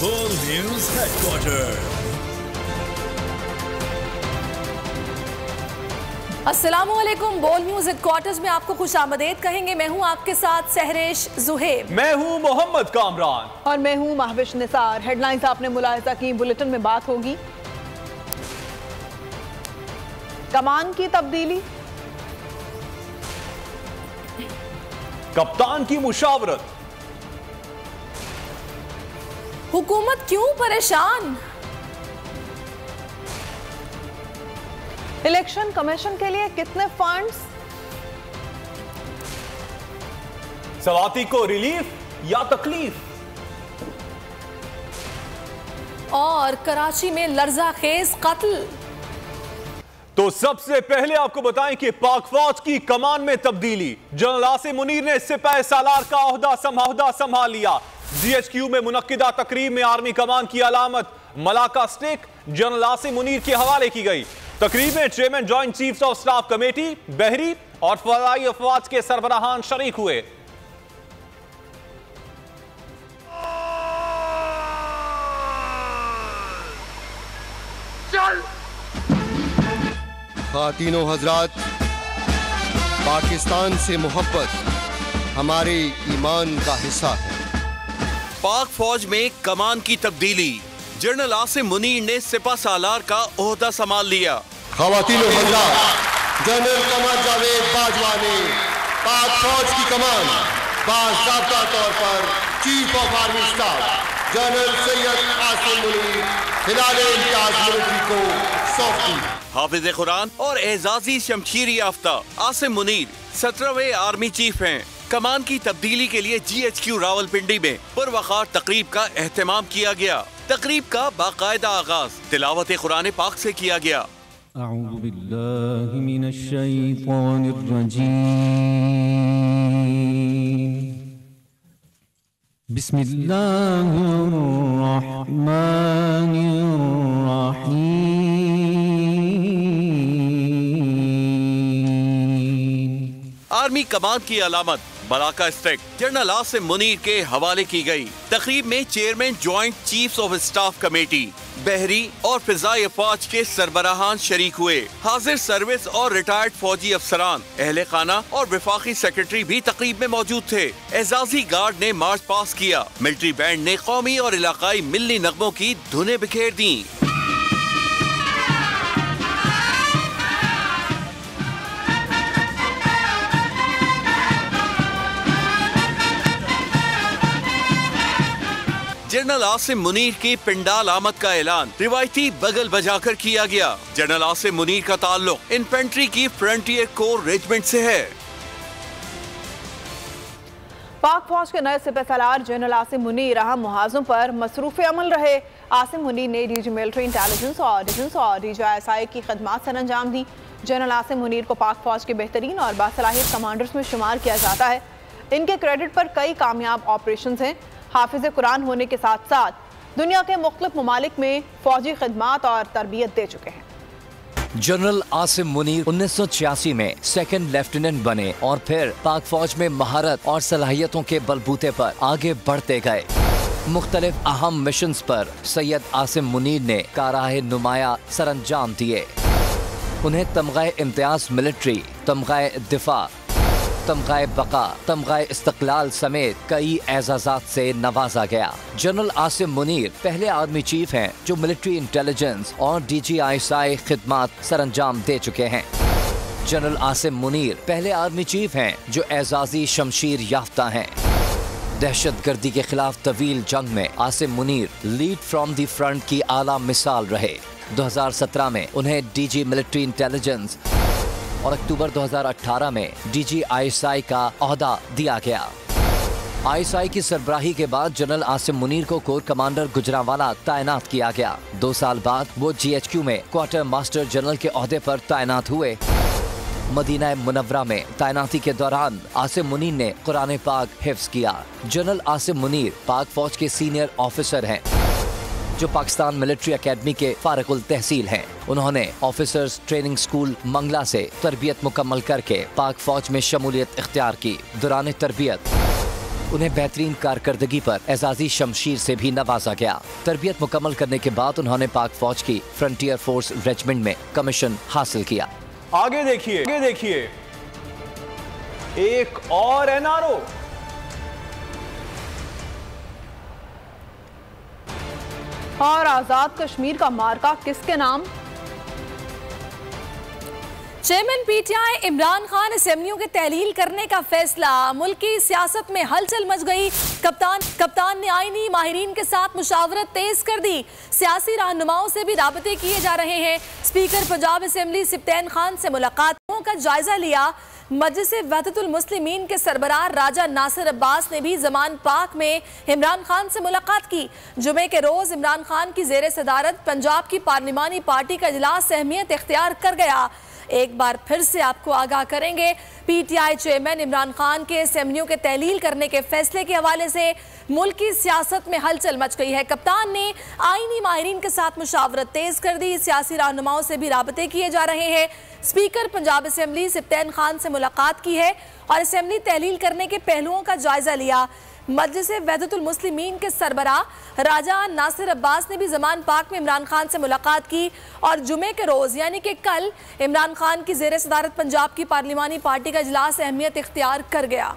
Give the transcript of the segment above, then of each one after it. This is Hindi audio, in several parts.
बोल न्यूज हेडक्वार्टर। अस्सलामुअलैकुम। बोल न्यूज हेडक्वार्टर्स में आपको खुशामदीद कहेंगे। मैं हूं आपके साथ सहरेश जुहेब। मैं हूं मोहम्मद कामरान और मैं हूं महविश निसार। हेडलाइंस आपने मुलाहिजा की, बुलेटिन में बात होगी कमान की तब्दीली, कप्तान की मुशावरत, हुकूमत क्यों परेशान, इलेक्शन कमीशन के लिए कितने फंड्स, सवाती को रिलीफ या तकलीफ, और कराची में लर्जाखेज कत्ल। तो सबसे पहले आपको बताएं कि पाक फौज की कमान में तब्दीली। जनरल आसिम मुनीर ने सिपाही सालार का ओहदा संभाल लिया। जीएचक्यू में मुनक्किदा तकरीब में आर्मी कमान की अलामत Malacca stick general Asim Munir के हवाले की गई। तकरीब में chairman joint chiefs of staff committee, बहरी और फजाई अफवाज के सरबराहान शरीक हुए। खातीनो हजरात, पाकिस्तान से मोहब्बत हमारे ईमान का हिस्सा है। पाक फौज में कमान की तब्दीली। जनरल आसिम मुनीर ने सिपा सालार का ओहदा संभाल लिया। खातीनो हजरात, जनरल कमर जावेद बाजवा ने पाक फौज की कमान बाज़ाब्ता तौर पर chief of army staff general Syed Asim Munir खिलाड़े इम्तियाज मिलिट्री को सौंप दी। हाफिज कुरान और एजाजी शमशीर याफ्ता आसिम मुनीर 17वें आर्मी चीफ हैं। कमान की तब्दीली के लिए जीएचक्यू रावलपिंडी में पुरवकार तकरीब का एहतमाम किया गया। तकरीब का बाकायदा आगाज तिलावत कुरान पाक से किया गया। अऊज़ु बिल्लाहि मिनश शैतानिर रजीम, बिस्मिल्लाहिर रहमानिर रहीम। आर्मी कमान की अलामत Malacca stick general Asim Munir के हवाले की गई। तकरीब में chairman joint chiefs of staff committee, बहरी और फिजाई अफवाज के सरबराहान शरीक हुए। हाजिर सर्विस और रिटायर्ड फौजी अफसरान, अहले खाना और विफाकी सेक्रेटरी भी तकरीब में मौजूद थे। एजाजी गार्ड ने मार्च पास किया। मिलिट्री बैंड ने कौमी और इलाकाई मिल्ली नगमों की धुनें बिखेर दी। जनरल आसिम मुनीर की पिंडाल आमद का ऐलान रिवायती बगल बजाकर किया गया। जनरल आसिम मुनीर का ताल्लुक इन्फेंट्री की फ्रंटियर कोर रेजिमेंट से है। पाक फौज के नए सिपह सालार जनरल आसिम मुनीर अहम मुहाजों पर मसरूफ अमल रहे। आसिम मुनीर ने डीजी मिलिट्री इंटेलिजेंस और ऑडिशंस और डीजी ISI की खदमात सर अंजाम दी। जनरल आसिम मुनीर को पाक फौज के बेहतरीन और बासलाहियत कमांडर्स में शुमार किया जाता है। इनके क्रेडिट पर कई कामयाब ऑपरेशन हैं। हाफिज कुरान होने के साथ साथ दुनिया के मुख्तलिफ ममालिक में फौजी खिदमात और तरबियत दे चुके हैं। जनरल आसिम मुनीर 1986 में सेकंड लेफ्टिनेंट बने और फिर पाक फौज में महारत और सलाहियतों के बलबूते पर आगे बढ़ते गए। मुख्तलिफ अहम मिशंस पर सैयद आसिम मुनीर ने काराहे नुमाया सरअंजाम दिए। उन्हें तमगाए इम्तियाज मिलिट्री, तमगाए दिफा, तमगाए बका, तमगाए इस्तक़लाल समेत कई एजाज़ात से नवाजा गया। जनरल आसिम मुनीर पहले आर्मी चीफ हैं जो मिलिट्री इंटेलिजेंस और DG ISI खिदमात सरअंजाम दे चुके हैं। जनरल आसिम मुनीर पहले आर्मी चीफ हैं जो एजाजी शमशीर याफ्ता हैं। दहशत गर्दी के खिलाफ तवील जंग में Asim Munir lead from the front की आला मिसाल रहे। 2017 में उन्हें DG मिलिट्री इंटेलिजेंस और अक्टूबर 2018 में DG ISI का ओहदा दिया गया। ISI की सरबराही के बाद जनरल आसिम मुनीर को कोर कमांडर गुजरांवाला तैनात किया गया। 2 साल बाद वो GHQ में क्वार्टर मास्टर जनरल के ओहदे पर तैनात हुए। मदीना मुनव्वरा में तैनाती के दौरान आसिम मुनीर ने कुरान पाक हिफ्ज किया। जनरल आसिम मुनीर पाक फौज के सीनियर ऑफिसर हैं जो पाकिस्तान मिलिट्री एकेडमी के फारिकुल तहसील हैं। उन्होंने ऑफिसर्स ट्रेनिंग स्कूल मंगला से तरबियत मुकम्मल करके पाक फौज में शमूलियत इख्तियार की। दौरान तरबियत उन्हें बेहतरीन कारकर्दगी पर एजाजी शमशीर से भी नवाजा गया। तरबियत मुकम्मल करने के बाद उन्होंने पाक फौज की फ्रंटियर फोर्स रेजिमेंट में कमीशन हासिल किया। आगे देखिए एक और एनआरओ। और आजाद कश्मीर का मार्का किसके नाम? चेयरमैन पीटीआई इमरान खान असेंबलियों के तहलील करने का फैसला। मुल्क की सियासत में हलचल मच गई। कप्तान ने आईनी माहिरीन के साथ मुशावरत तेज कर दी। सियासी रहनुमाओं से भी राबते किए जा रहे हैं। स्पीकर पंजाब असेंबली सिप्तैन खान से मुलाकातों का जायजा लिया। मजलिस वहदतुल मुस्लिमीन के सरबराह राजा नासिर अब्बास ने भी जमान पाक में इमरान खान से मुलाकात की। जुमे के रोज इमरान खान की जेर सदारत पंजाब की पार्लिमानी पार्टी का इजलास अहमियत इख्तियार कर गया। एक बार फिर से आपको आगाह करेंगे, पीटीआई चेयरमैन इमरान खान के असेंबलियों के तहलील करने के फैसले के हवाले से मुल्क की सियासत में हलचल मच गई है। कप्तान ने आईनी माहिरीन के साथ मुशावरत तेज कर दी। सियासी रहनुमाओं से भी राबते किए जा रहे हैं। स्पीकर पंजाब असेंबली सिप्तैन खान से मुलाकात की है और असेंबली तहलील करने के पहलुओं का जायजा लिया। मजलिस वहदतुल मुस्लिमीन के सरबराह राजा नासिर अब्बास ने भी जमान पाक में इमरान खान से मुलाकात की और जुमे के रोज यानी कि कल इमरान खान की जेर सदारत पंजाब की पार्लिमानी पार्टी का इजलास अहमियत इख्तियार कर गया।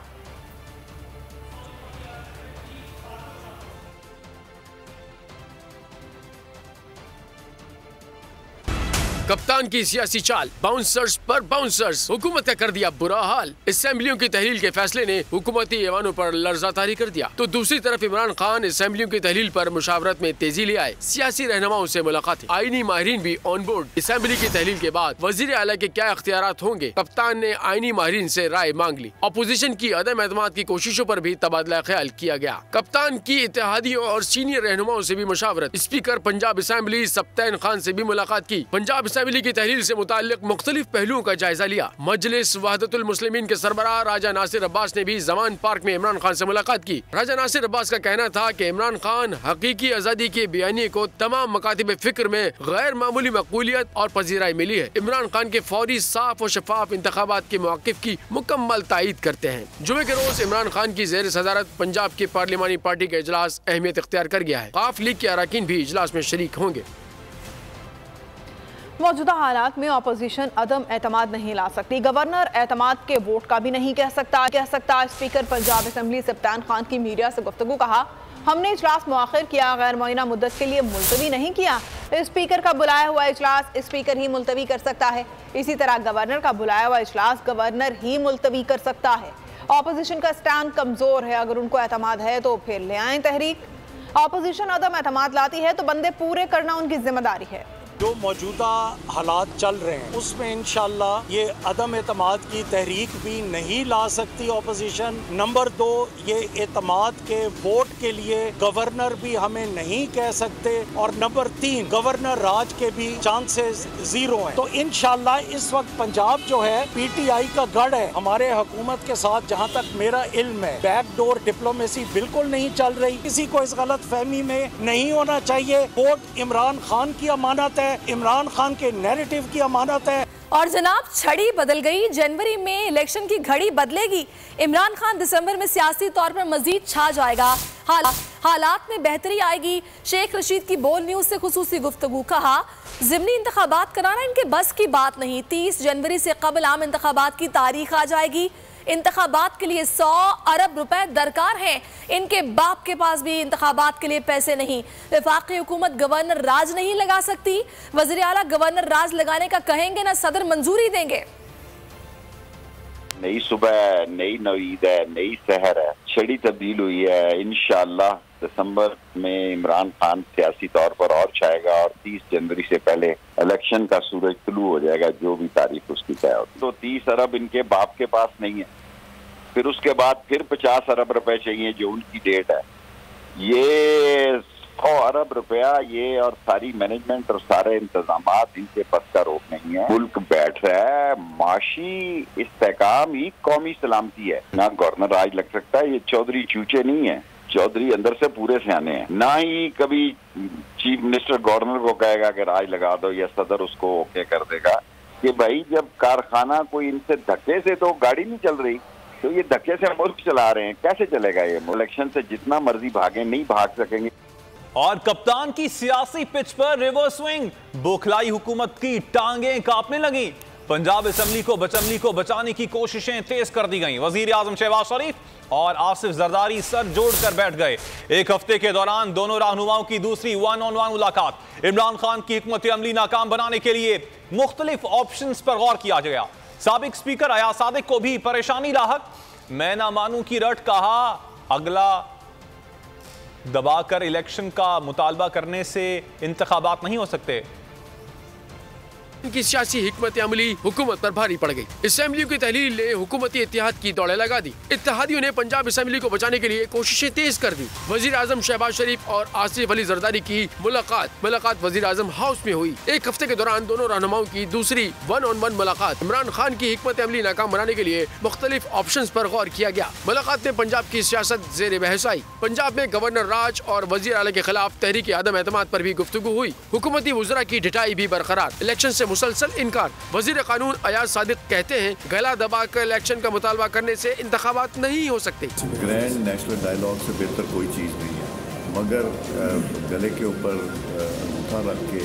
कप्तान की सियासी चाल, बाउंसर्स पर बाउंसर्स, हुकूमत का कर दिया बुरा हाल। असेंबलियों की तहलील के फैसले ने हुकूमती ऐवानों पर लर्जा तारी कर दिया, तो दूसरी तरफ इमरान खान असेंबलियों की तहलील पर मुशावरत में तेजी ले आए। सियासी रहनुमाओं से मुलाकातें, आईनी माहिरीन भी ऑन बोर्ड। असेंबली की तहलील के बाद वजीर आला के क्या इख्तियारात होंगे, कप्तान ने आईनी माहिरीन से राय मांग ली। अपोजिशन की अदम एतमाद की कोशिशों पर भी तबादला ख्याल किया गया। कप्तान की इत्तेहादियों और सीनियर रहनुमाओं से भी मुशावरत। स्पीकर पंजाब असेंबली सिप्तैन खान से भी मुलाकात की। पंजाब असेंबली की तहलील से मुताल्लिक मुख्तलिफ पहलुओं का जायजा लिया। मजलिस वहदतुल मुस्लिमीन के सरबराह राजा नासिर अब्बास ने भी जमान पार्क में इमरान खान से मुलाकात की। राजा नासिर अब्बास का कहना था कि इमरान खान हकीकी आजादी के बयानी को तमाम मकातिब फिक्र में गैर मामूली मकबूलियत और पजीराई मिली है। इमरान खान के फौरी साफ और शफाफ इंतखाबात के मौक़िफ़ की मुकम्मल तायीद करते हैं। जुमे के रोज इमरान खान की जेर सदारत पंजाब की पार्लिमानी पार्टी का इजलास अहमियत इख्तियार कर गया है। काफ लीग के अरकान भी इजलास में शरीक होंगे। मौजूदा हालात में अपोजिशन अदम एतमाद नहीं ला सकती। गवर्नर एतमाद के वोट का भी नहीं कह सकता। स्पीकर पंजाब असेंबली सिप्तैन खान की मीडिया से गुफ्तगू। कहा, हमने इजलास मुआखिर किया, गैर मुअय्यना मुद्दत के लिए मुलतवी नहीं किया। स्पीकर का बुलाया हुआ इजलास स्पीकर ही मुलतवी कर सकता है। इसी तरह गवर्नर का बुलाया हुआ इजलास गवर्नर ही मुलतवी कर सकता है। अपोजिशन का स्टैंड कमजोर है, अगर उनको एतमाद है तो फिर ले आए तहरीक। अपोजिशन अदम एतमाद लाती है तो बंदे पूरे करना उनकी जिम्मेदारी है। जो मौजूदा हालात चल रहे हैं उसमें इंशाल्लाह ये अदम एतमाद की तहरीक भी नहीं ला सकती अपोजिशन। नंबर 2, ये एतमाद के वोट के लिए गवर्नर भी हमें नहीं कह सकते। और नंबर 3, गवर्नर राज के भी चांसेस जीरो हैं। तो इंशाल्लाह इस वक्त पंजाब जो है पीटीआई का गढ़ है। हमारे हुकूमत के साथ जहाँ तक मेरा इल्म है बैकडोर डिप्लोमेसी बिल्कुल नहीं चल रही। किसी को इस गलत फहमी में नहीं होना चाहिए। वोट इमरान खान की अमानत है, इमरान खान के नैरेटिव की अमानत है। और जनाब, छड़ी बदल गई। जनवरी में इलेक्शन की घड़ी बदलेगी। इमरान खान दिसंबर में सियासी तौर पर मजीद छा जाएगा। हालात में बेहतरी आएगी। शेख रशीद की बोल न्यूज से खुसूसी गुफ्तगू। कहा, ज़िमनी इंतखाबात कराना इनके बस की बात नहीं। 30 जनवरी से कबल आम इंतखाबात की तारीख आ जाएगी। इंतखाबात के लिए 100 अरब रुपए दरकार हैं। इनके बाप के पास भी इंतखाबात के लिए पैसे नहीं। वफाकी हुकूमत गवर्नर राज नहीं लगा सकती। वज़ीर आला गवर्नर राज लगाने का कहेंगे ना सदर मंजूरी देंगे। नई सुबह, नई नवीद है, नई सहर है, छड़ी तब्दील हुई है। इंशाअल्लाह दिसंबर में इमरान खान सियासी तौर पर और छाएगा और 30 जनवरी से पहले इलेक्शन का सूरज तुलू हो जाएगा, जो भी तारीख उसकी तय होगी। तो 30 अरब इनके बाप के पास नहीं है। फिर उसके बाद फिर 50 अरब रुपए चाहिए जो उनकी डेट है। ये 100 अरब रुपया ये और सारी मैनेजमेंट और सारे इंतजामात इनके बस का रोक नहीं है। मुल्क बैठ रहा है। माशी इस्तेकाम ही कौमी सलामती है। ना गवर्नर राज लग सकता है। ये चौधरी चूचे नहीं है। चौधरी अंदर से पूरे सियाने हैं। ना ही कभी चीफ मिनिस्टर गवर्नर को कहेगा कि राज लगा दो या सदर उसको ओके कर देगा। कि भाई जब कारखाना कोई इनसे धक्के से तो गाड़ी नहीं चल रही, तो ये धक्के से मुल्क चला रहे हैं, कैसे चलेगा ये? इलेक्शन से जितना मर्जी भागे नहीं भाग सकेंगे। और कप्तान की सियासी पिच पर रिवर्स स्विंग, बौखलाई हुकूमत की टांगें कांपने लगी। पंजाब असेंबली को बचाने की कोशिशें तेज कर दी गईं। वजीर आजम शहबाज शरीफ और आसिफ जरदारी सर जोड़कर बैठ गए। एक हफ्ते के दौरान दोनों रहनुमाओं की दूसरी 1-on-1 मुलाकात। इमरान खान की हिकमत अमली नाकाम बनाने के लिए मुख्तलिफ ऑप्शंस पर गौर किया गया। साबिक स्पीकर अयाज सादिक को भी परेशानी लाहक, मैं ना मानूं की रट कहा, अगला दबाकर इलेक्शन का मुतालबा करने से इंतखाबात नहीं हो सकते। की सियासी हिकमत अमली हुकूमत पर भारी पड़ गई। असेंबली की तहलील ने हुकूमती इत्तेहाद की दौड़े लगा दी। इत्तेहादियों ने पंजाब असेंबली को बचाने के लिए कोशिशें तेज कर दी। वजीर आजम शहबाज शरीफ और आसिफ अली जरदारी की मुलाकात वजीर आजम हाउस में हुई। एक हफ्ते के दौरान दोनों रहनुमाओं की दूसरी 1-on-1 मुलाकात। इमरान खान की हिकमत अमली नाकाम बनाने के लिए मुख्तलिफ ऑप्शंस पर गौर किया गया। मुलाकात में पंजाब की सियासत जेर बहस आई। पंजाब में गवर्नर राज और वजीर आला के खिलाफ तहरीक आदम एतमाद पर भी गुफ्तगू हुई। हुकूमती वज़रा की ढिठाई भी बरकरार, इलेक्शन से मुसलसल इनकार। वजीर कानून अयाज सादिक कहते हैं गला दबाकर इलेक्शन का मुतालबा करने से इंतखाबात नहीं हो सकते। ग्रैंड नेशनल डायलॉग से बेहतर कोई चीज़ नहीं है, मगर गले के ऊपर अंगूठा रख के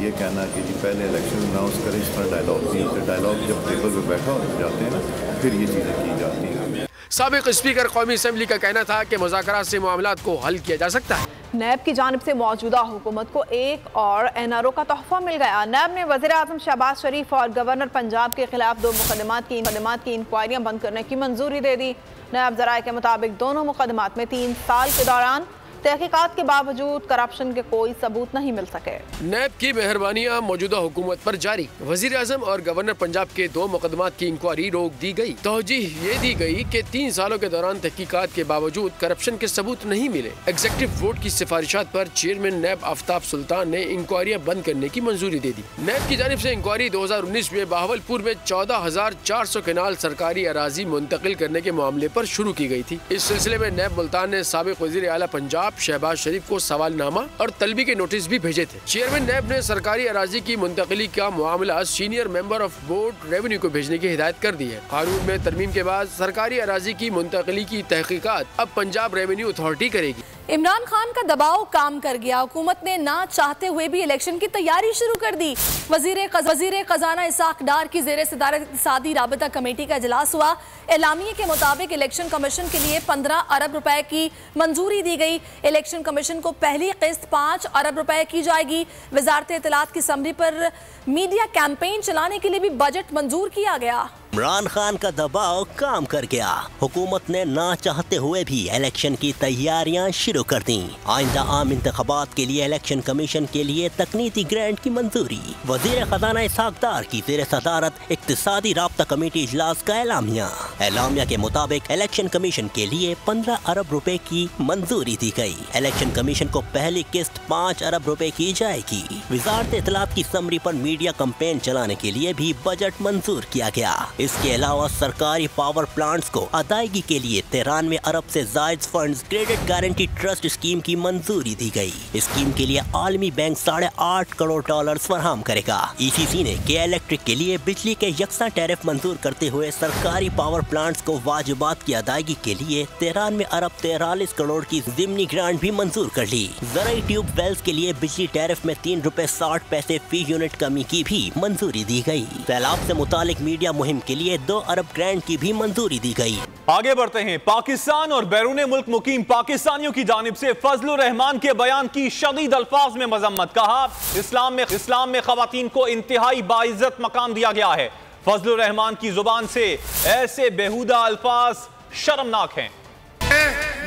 ये कहना कि जी पहले इलेक्शन अनाउंस करें, इस पर डायलॉग नहीं होते। डायलॉग जब टेबल पर बैठा हो जाते हैं ना, फिर ये चीज़ें की जाती हैं। साबिक स्पीकर कौमी असेंबली का कहना था कि मुज़ाकरात से मामलात को हल किया जा सकता है। नैब की जानिब से मौजूदा हुकूमत को एक और एनआरओ का तोहफा मिल गया। नैब ने वज़ीर आज़म शहबाज शरीफ और गवर्नर पंजाब के खिलाफ 2 मुकदमात की इंक्वायरियां बंद करने की मंजूरी दे दी। नैब ज़राए के मुताबिक दोनों मुकदमात में 3 साल के दौरान तहकीकात के बावजूद करप्शन के कोई सबूत नहीं मिल सके। नैब की मेहरबानियां मौजूदा हुकूमत पर जारी। वजीर आजम और गवर्नर पंजाब के 2 मुकदमात की इंक्वायरी रोक दी गई। तौजीह ये दी गई कि 3 सालों के दौरान तहकीकात के बावजूद करप्शन के सबूत नहीं मिले। एग्जीक्यूटिव बोर्ड की सिफारिशात पर चेयरमैन नैब आफ्ताब सुल्तान ने इंक्वायरियां बंद करने की मंजूरी दे दी। नैब की जानिब से इंक्वायरी 2019 में बहावलपुर में 14,400 केनाल सरकारी अराजी मुंतकिल करने के मामले पर शुरू की गई थी। इस सिलसिले में नैब मुल्तान ने साबिक वजीर आला पंजाब शहबाज शरीफ को सवालनामा और तलबी के नोटिस भी भेजे थे। चेयरमैन नैब ने सरकारी अराजी की मुंतकिली का मामला senior member of board revenue को भेजने की हिदायत कर दी है। कानून में तरमीम के बाद सरकारी अराजी की मुंतकिली की तहकीकात अब पंजाब रेवेन्यू अथॉरिटी करेगी। इमरान खान का दबाव काम कर गया। हुकूमत ने ना चाहते हुए भी इलेक्शन की तैयारी शुरू कर दी। वजीर खजाना इसाक डार की जेर सदारत इक़्तिसादी राबता कमेटी का इजलास हुआ। एलामिये के मुताबिक इलेक्शन कमीशन के लिए 15 अरब रुपए की मंजूरी दी गई। इलेक्शन कमीशन को पहली किस्त 5 अरब रुपए की जाएगी। वजारत इत्तलात की समरी पर मीडिया कैंपेन चलाने के लिए भी बजट मंजूर किया गया। इमरान खान का दबाव काम कर गया। हुकूमत ने ना चाहते हुए भी इलेक्शन की तैयारियां शुरू कर दी। आइंदा आम इंतखाबात के लिए इलेक्शन कमीशन के लिए तकनीकी ग्रांट की मंजूरी। वजीर खजाना इसाक डार की जेर सदारत इक़्तिसादी राबता कमेटी इजलास का एलामिया के मुताबिक इलेक्शन कमीशन के लिए 15 अरब रुपए की मंजूरी दी गई। इलेक्शन कमीशन को पहली किस्त 5 अरब रुपए की जाएगी। वजारत इत्तलात की समरी पर मीडिया कैंपेन चलाने के लिए भी बजट मंजूर किया गया। इसके अलावा सरकारी पावर प्लांट्स को अदायगी के लिए 93 अरब से जायद funds credit guarantee trust scheme की मंजूरी दी गई। स्कीम के लिए आलमी बैंक $8.5 करोड़ फराहम करेगा। ECC ने के इलेक्ट्रिक के लिए बिजली के यकसा टैरिफ मंजूर करते हुए सरकारी पावर प्लांट्स को वाजिबात की अदायगी के लिए 93 अरब 43 करोड़ की ज़िमनी ग्रांट भी मंजूर कर ली। ज़राई ट्यूब वेल्स के लिए बिजली टैरिफ में ₹3.60 फी यूनिट कमी की भी मंजूरी दी गई। सैलाब से मुतालिक मीडिया मुहिम के लिए 2 अरब ग्रांट की भी मंजूरी दी गई। आगे बढ़ते हैं। पाकिस्तान और बैरून मुल्क मुकीम पाकिस्तानियों की जानिब से फजलुर रहमान के बयान की शदीद अल्फाज में मजम्मत। कहा इस्लाम में खवातीन को इंतहाई बाइज्जत मकाम दिया गया है। फजलुर रहमान की जुबान से ऐसे बेहुदा अल्फाज शर्मनाक हैं।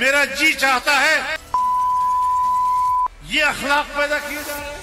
मेरा जी चाहता है ये अखलाक पैदा किया जा रहा है,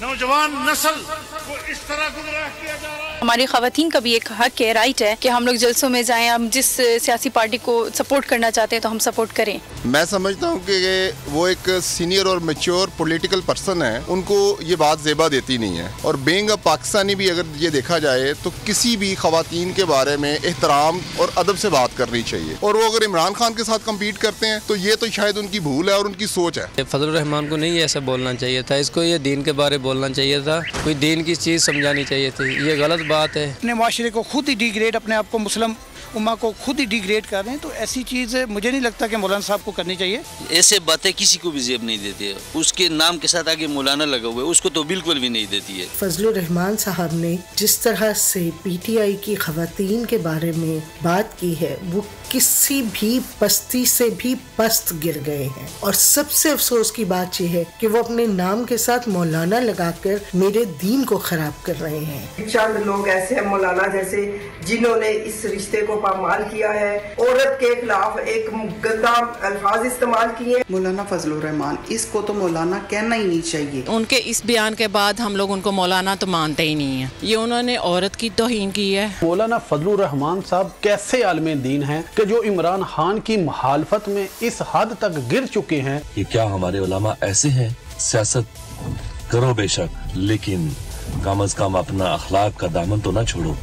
नौजवान नस्ल को इस तरह गुमराह किया जा रहा है। हमारी खवातीन का भी एक हक है, राइट है कि हम लोग जलसों में जाएं, हम जिस सियासी पार्टी को सपोर्ट करना चाहते हैं तो हम सपोर्ट करें। मैं समझता हूँ कि वो एक सीनियर और मैच्योर पॉलिटिकल पर्सन है, उनको ये बात ज़ेबा देती नहीं है। और बीइंग अ पाकिस्तानी भी अगर ये देखा जाए तो किसी भी खवातीन के बारे में एहतराम और अदब से बात करनी चाहिए। और वो अगर इमरान खान के साथ कम्पीट करते हैं तो ये तो शायद उनकी भूल है और उनकी सोच है। फजलुर रहमान को नहीं ऐसा बोलना चाहिए था, इसको ये दीन के बारे बोलना चाहिए था, कोई दीन की चीज़ समझानी चाहिए थी। ये गलत बात है। अपने माशरे को खुद ही डिग्रेड, अपने आप को मुस्लिम उम्मा को खुद ही डिग्रेड कर रहे हैं। तो ऐसी चीज़ मुझे नहीं लगता कि मौलाना साहब को करनी चाहिए। ऐसे बातें किसी को भी जेब नहीं देती है। उसके नाम के साथ आगे मौलाना लगा हुआ है, उसको तो बिल्कुल भी नहीं देती है। फजलुर रहमान साहब ने जिस तरह से PTI की खवातीन के बारे में बात की है, वो किसी भी पस्ती से भी पस्त गिर गए हैं। और सबसे अफसोस की बात यह है कि वो अपने नाम के साथ मौलाना लगाकर मेरे दीन को खराब कर रहे हैं। चंद लोग ऐसे हैं मौलाना जैसे, जिन्होंने इस रिश्ते को पामाल किया है, औरत के खिलाफ एक गंदा अल्फाज इस्तेमाल किए। मौलाना फजलुर रहमान, इसको तो मौलाना कहना ही नहीं चाहिए। उनके इस बयान के बाद हम लोग उनको मौलाना तो मानते ही नहीं है। ये उन्होंने औरत की तौहीन की है। मौलाना फजलुर रहमान साहब कैसे आलमे दीन हैं कि जो इमरान खान की मुखालफत में इस हद तक गिर चुके हैं। ये क्या हमारे उलमा ऐसे हैं? सियासत करो बेशक, लेकिन कम अज कम अपना अखलाक का दामन तो ना छोड़ो।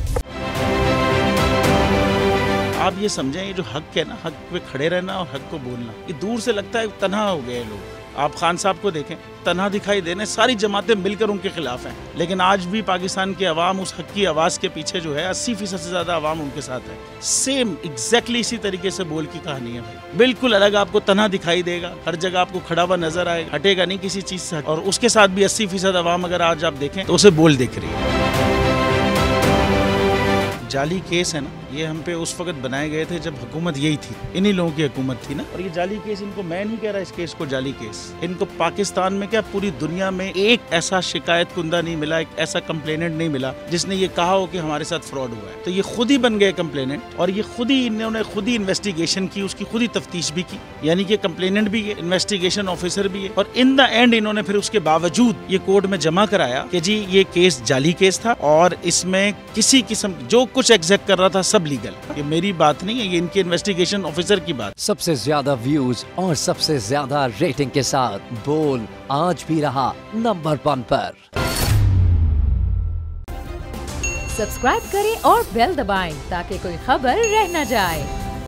आप ये समझें, ये जो हक है ना, हक पे खड़े रहना और हक को बोलना, ये दूर से लगता है तन्हा हो गए लोग। आप खान साहब को देखें, तन्हा दिखाई देने, सारी जमातें मिलकर उनके खिलाफ हैं, लेकिन आज भी पाकिस्तान की आवाम उस हक की आवाज़ के पीछे जो है 80% से ज़्यादा आवाम उनके साथ है। सेम एग्जैक्टली इसी तरीके से बोल की कहानी है भाई। बिल्कुल अलग आपको तन्हा दिखाई देगा, हर जगह आपको खड़ा हुआ नजर आएगा, हटेगा नहीं किसी चीज़ से। और उसके साथ भी 80% आवाम अगर आज आप देखें तो उसे बोल दिख रही है। जाली केस है ना, ये हम पे उस वक्त बनाए गए थे जब हुकूमत यही थी, इन्हीं लोगों की हुकूमत थी ना। और ये जाली केस, इनको मैं नहीं कह रहा इस केस को जाली केस, इनको पाकिस्तान में क्या पूरी दुनिया में एक ऐसा शिकायत कुंदा नहीं मिला, एक ऐसा कंप्लेनेंट नहीं मिला जिसने ये कहा हो कि हमारे साथ फ्रॉड हुआ है। तो ये खुद ही बन गए कंप्लेनेंट, और ये खुद ही इन्होंने खुद ही इन्वेस्टिगेशन की, उसकी खुद ही तफ्तीश भी की, यानी कि कंप्लेनेंट भी है, इन्वेस्टिगेशन ऑफिसर भी है। और इन द एंड इन्होंने फिर उसके बावजूद ये कोर्ट में जमा कराया कि जी ये केस जाली केस था और इसमें किसी किस्म जो कुछ एग्जैक्ट कर रहा था सब लीगल। ये मेरी बात नहीं है, ये इनके इन्वेस्टिगेशन ऑफिसर की बात। सबसे ज्यादा व्यूज और सबसे ज्यादा रेटिंग के साथ बोल आज भी रहा नंबर 1 पर। सब्सक्राइब करें और बेल दबाएं ताकि कोई खबर रह न जाए।